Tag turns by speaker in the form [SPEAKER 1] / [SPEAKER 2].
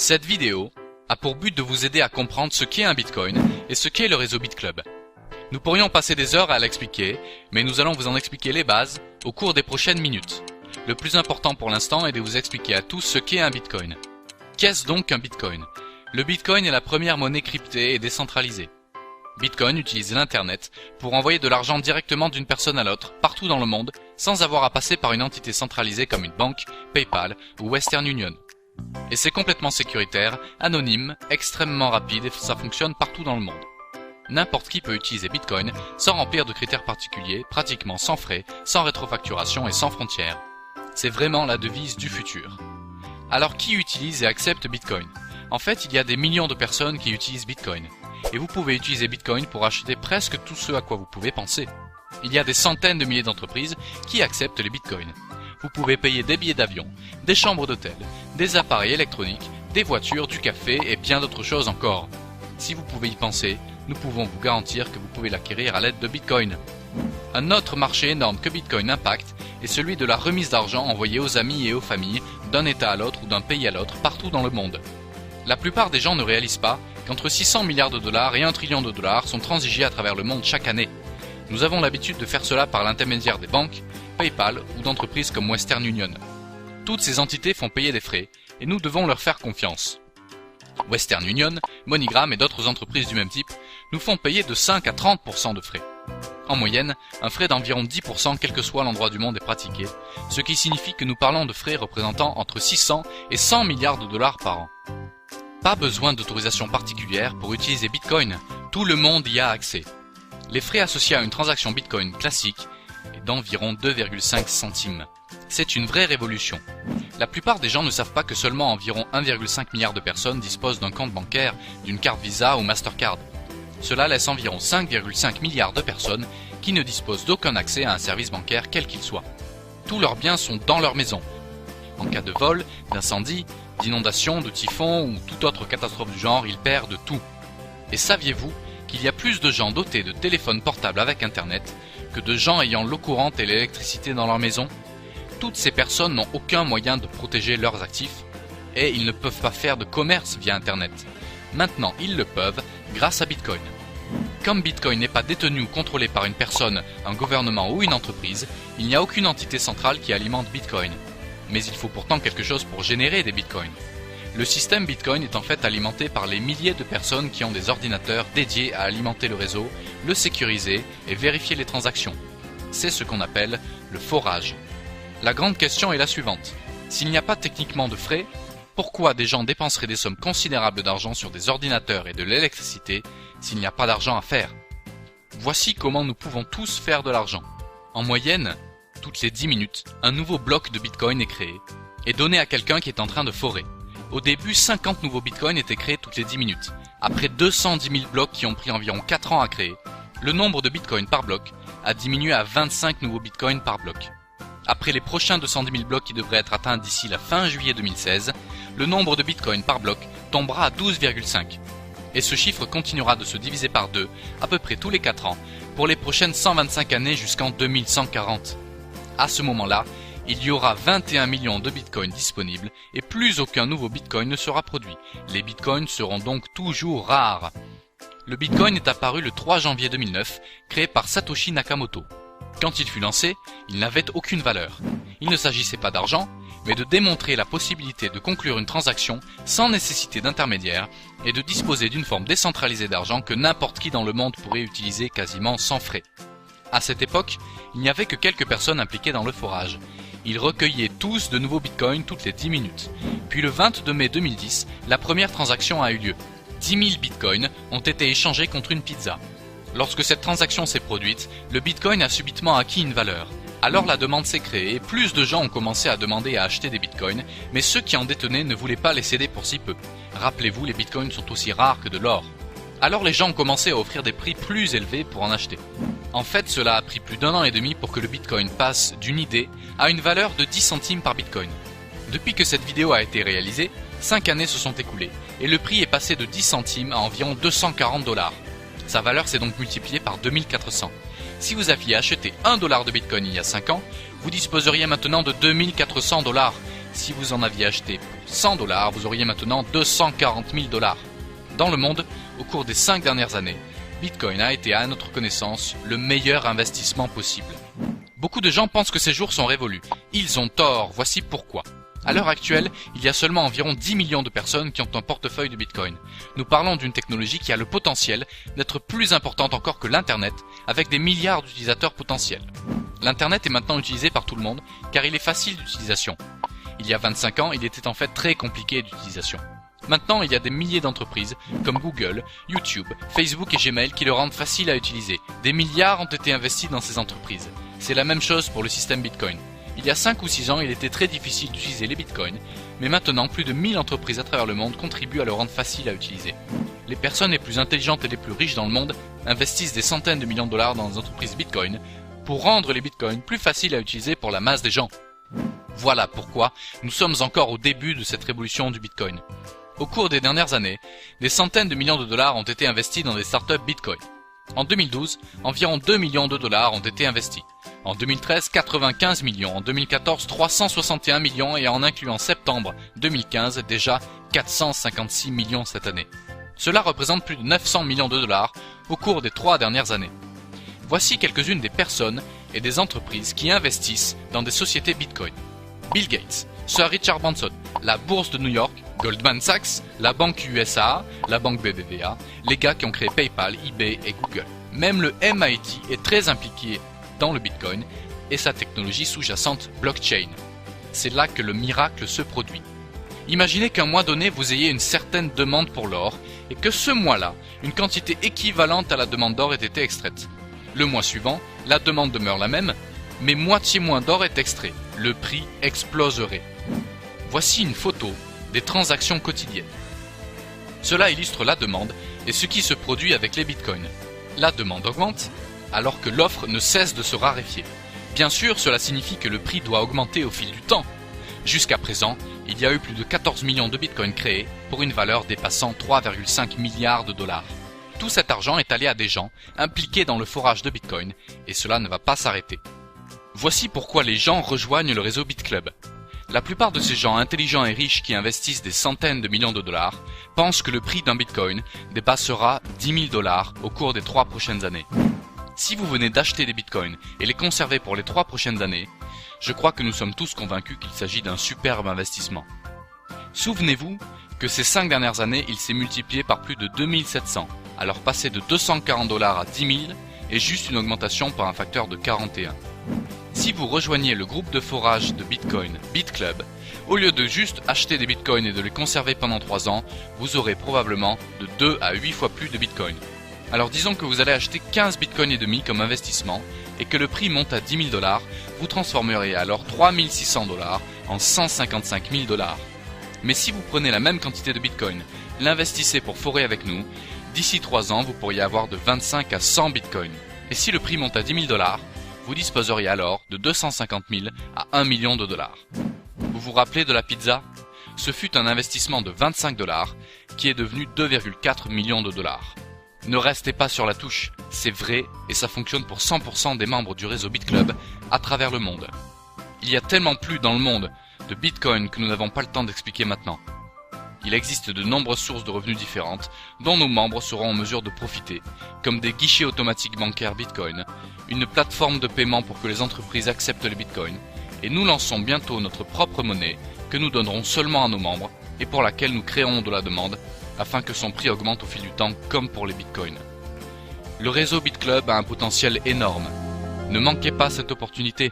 [SPEAKER 1] Cette vidéo a pour but de vous aider à comprendre ce qu'est un Bitcoin et ce qu'est le réseau BitClub. Nous pourrions passer des heures à l'expliquer, mais nous allons vous en expliquer les bases au cours des prochaines minutes. Le plus important pour l'instant est de vous expliquer à tous ce qu'est un Bitcoin. Qu'est-ce donc un Bitcoin? Le Bitcoin est la première monnaie cryptée et décentralisée. Bitcoin utilise l'Internet pour envoyer de l'argent directement d'une personne à l'autre, partout dans le monde, sans avoir à passer par une entité centralisée comme une banque, PayPal ou Western Union. Et c'est complètement sécuritaire, anonyme, extrêmement rapide et ça fonctionne partout dans le monde. N'importe qui peut utiliser Bitcoin sans remplir de critères particuliers, pratiquement sans frais, sans rétrofacturation et sans frontières. C'est vraiment la devise du futur. Alors qui utilise et accepte Bitcoin? En fait, il y a des millions de personnes qui utilisent Bitcoin. Et vous pouvez utiliser Bitcoin pour acheter presque tout ce à quoi vous pouvez penser. Il y a des centaines de milliers d'entreprises qui acceptent les Bitcoins. Vous pouvez payer des billets d'avion, des chambres d'hôtel, des appareils électroniques, des voitures, du café et bien d'autres choses encore. Si vous pouvez y penser, nous pouvons vous garantir que vous pouvez l'acquérir à l'aide de Bitcoin. Un autre marché énorme que Bitcoin impacte est celui de la remise d'argent envoyée aux amis et aux familles d'un État à l'autre ou d'un pays à l'autre partout dans le monde. La plupart des gens ne réalisent pas qu'entre 600 milliards de dollars et 1 trillion de dollars sont transigés à travers le monde chaque année. Nous avons l'habitude de faire cela par l'intermédiaire des banques, PayPal ou d'entreprises comme Western Union. Toutes ces entités font payer des frais et nous devons leur faire confiance. Western Union, MoneyGram et d'autres entreprises du même type nous font payer de 5 à 30% de frais. En moyenne, un frais d'environ 10% quel que soit l'endroit du monde est pratiqué, ce qui signifie que nous parlons de frais représentant entre 600 et 100 milliards de dollars par an. Pas besoin d'autorisation particulière pour utiliser Bitcoin, tout le monde y a accès. Les frais associés à une transaction Bitcoin classique est d'environ 2,5 centimes. C'est une vraie révolution. La plupart des gens ne savent pas que seulement environ 1,5 milliard de personnes disposent d'un compte bancaire, d'une carte Visa ou Mastercard. Cela laisse environ 5,5 milliards de personnes qui ne disposent d'aucun accès à un service bancaire quel qu'il soit. Tous leurs biens sont dans leur maison. En cas de vol, d'incendie, d'inondation, de typhon ou toute autre catastrophe du genre, ils perdent tout. Et saviez-vous qu'il y a plus de gens dotés de téléphones portables avec Internet que de gens ayant l'eau courante et l'électricité dans leur maison? Toutes ces personnes n'ont aucun moyen de protéger leurs actifs et ils ne peuvent pas faire de commerce via Internet. Maintenant, ils le peuvent grâce à Bitcoin. Comme Bitcoin n'est pas détenu ou contrôlé par une personne, un gouvernement ou une entreprise, il n'y a aucune entité centrale qui alimente Bitcoin. Mais il faut pourtant quelque chose pour générer des Bitcoins. Le système Bitcoin est en fait alimenté par les milliers de personnes qui ont des ordinateurs dédiés à alimenter le réseau, le sécuriser et vérifier les transactions. C'est ce qu'on appelle le forage. La grande question est la suivante. S'il n'y a pas techniquement de frais, pourquoi des gens dépenseraient des sommes considérables d'argent sur des ordinateurs et de l'électricité s'il n'y a pas d'argent à faire? Voici comment nous pouvons tous faire de l'argent. En moyenne, toutes les 10 minutes, un nouveau bloc de Bitcoin est créé et donné à quelqu'un qui est en train de forer. Au début, 50 nouveaux Bitcoins étaient créés toutes les 10 minutes. Après 210 000 blocs qui ont pris environ 4 ans à créer, le nombre de Bitcoins par bloc a diminué à 25 nouveaux Bitcoins par bloc. Après les prochains 210 000 blocs qui devraient être atteints d'ici la fin juillet 2016, le nombre de Bitcoins par bloc tombera à 12,5. Et ce chiffre continuera de se diviser par 2 à peu près tous les 4 ans pour les prochaines 125 années jusqu'en 2140. À ce moment-là, il y aura 21 millions de bitcoins disponibles et plus aucun nouveau bitcoin ne sera produit. Les bitcoins seront donc toujours rares. Le bitcoin est apparu le 3 janvier 2009, créé par Satoshi Nakamoto. Quand il fut lancé, il n'avait aucune valeur. Il ne s'agissait pas d'argent, mais de démontrer la possibilité de conclure une transaction sans nécessité d'intermédiaire et de disposer d'une forme décentralisée d'argent que n'importe qui dans le monde pourrait utiliser quasiment sans frais. À cette époque, il n'y avait que quelques personnes impliquées dans le forage. Ils recueillaient tous de nouveaux bitcoins toutes les 10 minutes. Puis le 22 mai 2010, la première transaction a eu lieu. 10 000 bitcoins ont été échangés contre une pizza. Lorsque cette transaction s'est produite, le bitcoin a subitement acquis une valeur. Alors la demande s'est créée et plus de gens ont commencé à demander à acheter des bitcoins, mais ceux qui en détenaient ne voulaient pas les céder pour si peu. Rappelez-vous, les bitcoins sont aussi rares que de l'or. Alors les gens ont commencé à offrir des prix plus élevés pour en acheter. En fait, cela a pris plus d'1 an et demi pour que le bitcoin passe d'une idée à une valeur de 10 centimes par bitcoin. Depuis que cette vidéo a été réalisée, 5 années se sont écoulées et le prix est passé de 10 centimes à environ 240 $. Sa valeur s'est donc multipliée par 2400. Si vous aviez acheté $1 de bitcoin il y a 5 ans, vous disposeriez maintenant de 2400 $. Si vous en aviez acheté pour 100 $, vous auriez maintenant 240 000 $. Dans le monde, au cours des 5 dernières années, Bitcoin a été à notre connaissance le meilleur investissement possible. Beaucoup de gens pensent que ces jours sont révolus. Ils ont tort, voici pourquoi. À l'heure actuelle, il y a seulement environ 10 millions de personnes qui ont un portefeuille de Bitcoin. Nous parlons d'une technologie qui a le potentiel d'être plus importante encore que l'Internet, avec des milliards d'utilisateurs potentiels. L'Internet est maintenant utilisé par tout le monde, car il est facile d'utilisation. Il y a 25 ans, il était en fait très compliqué d'utilisation. Maintenant, il y a des milliers d'entreprises, comme Google, YouTube, Facebook et Gmail qui le rendent facile à utiliser. Des milliards ont été investis dans ces entreprises. C'est la même chose pour le système Bitcoin. Il y a 5 ou 6 ans, il était très difficile d'utiliser les bitcoins, mais maintenant plus de 1000 entreprises à travers le monde contribuent à le rendre facile à utiliser. Les personnes les plus intelligentes et les plus riches dans le monde investissent des centaines de millions de dollars dans des entreprises bitcoin pour rendre les bitcoins plus faciles à utiliser pour la masse des gens. Voilà pourquoi nous sommes encore au début de cette révolution du bitcoin. Au cours des dernières années, des centaines de millions de dollars ont été investis dans des startups bitcoin. En 2012, environ 2 millions de dollars ont été investis. En 2013, 95 millions. En 2014, 361 millions et en incluant septembre 2015, déjà 456 millions cette année. Cela représente plus de 900 millions de dollars au cours des 3 dernières années. Voici quelques-unes des personnes et des entreprises qui investissent dans des sociétés Bitcoin. Bill Gates, Sir Richard Branson, la Bourse de New York, Goldman Sachs, la banque USA, la banque BBVA, les gars qui ont créé PayPal, eBay et Google. Même le MIT est très impliqué dans le Bitcoin et sa technologie sous-jacente blockchain. C'est là que le miracle se produit. Imaginez qu'un mois donné vous ayez une certaine demande pour l'or et que ce mois-là, une quantité équivalente à la demande d'or ait été extraite. Le mois suivant, la demande demeure la même, mais moitié moins d'or est extrait. Le prix exploserait. Voici une photo des transactions quotidiennes. Cela illustre la demande et ce qui se produit avec les bitcoins. La demande augmente alors que l'offre ne cesse de se raréfier. Bien sûr, cela signifie que le prix doit augmenter au fil du temps. Jusqu'à présent, il y a eu plus de 14 millions de bitcoins créés pour une valeur dépassant 3,5 milliards de dollars. Tout cet argent est allé à des gens impliqués dans le forage de bitcoin et cela ne va pas s'arrêter. Voici pourquoi les gens rejoignent le réseau BitClub. La plupart de ces gens intelligents et riches qui investissent des centaines de millions de dollars pensent que le prix d'un bitcoin dépassera 10 000 dollars au cours des 3 prochaines années. Si vous venez d'acheter des bitcoins et les conserver pour les 3 prochaines années, je crois que nous sommes tous convaincus qu'il s'agit d'un superbe investissement. Souvenez-vous que ces 5 dernières années, il s'est multiplié par plus de 2700, alors passer de 240 dollars à 10 000 est juste une augmentation par un facteur de 41. Si vous rejoignez le groupe de forage de Bitcoin BitClub, au lieu de juste acheter des bitcoins et de les conserver pendant 3 ans, vous aurez probablement de 2 à 8 fois plus de bitcoins. Alors disons que vous allez acheter 15 bitcoins et demi comme investissement et que le prix monte à 10 000 dollars, vous transformerez alors 3 600 dollars en 155 000 dollars. Mais si vous prenez la même quantité de bitcoin, l'investissez pour forer avec nous, d'ici 3 ans vous pourriez avoir de 25 à 100 bitcoins. Et si le prix monte à 10 000 dollars, vous disposeriez alors de 250 000 à 1 million de dollars. Vous vous rappelez de la pizza? Ce fut un investissement de 25 dollars qui est devenu 2,4 millions de dollars. Ne restez pas sur la touche, c'est vrai et ça fonctionne pour 100% des membres du réseau BitClub à travers le monde. Il y a tellement plus dans le monde de Bitcoin que nous n'avons pas le temps d'expliquer maintenant. Il existe de nombreuses sources de revenus différentes dont nos membres seront en mesure de profiter, comme des guichets automatiques bancaires Bitcoin, une plateforme de paiement pour que les entreprises acceptent les Bitcoins, et nous lançons bientôt notre propre monnaie que nous donnerons seulement à nos membres et pour laquelle nous créerons de la demande afin que son prix augmente au fil du temps comme pour les Bitcoins. Le réseau BitClub a un potentiel énorme. Ne manquez pas cette opportunité.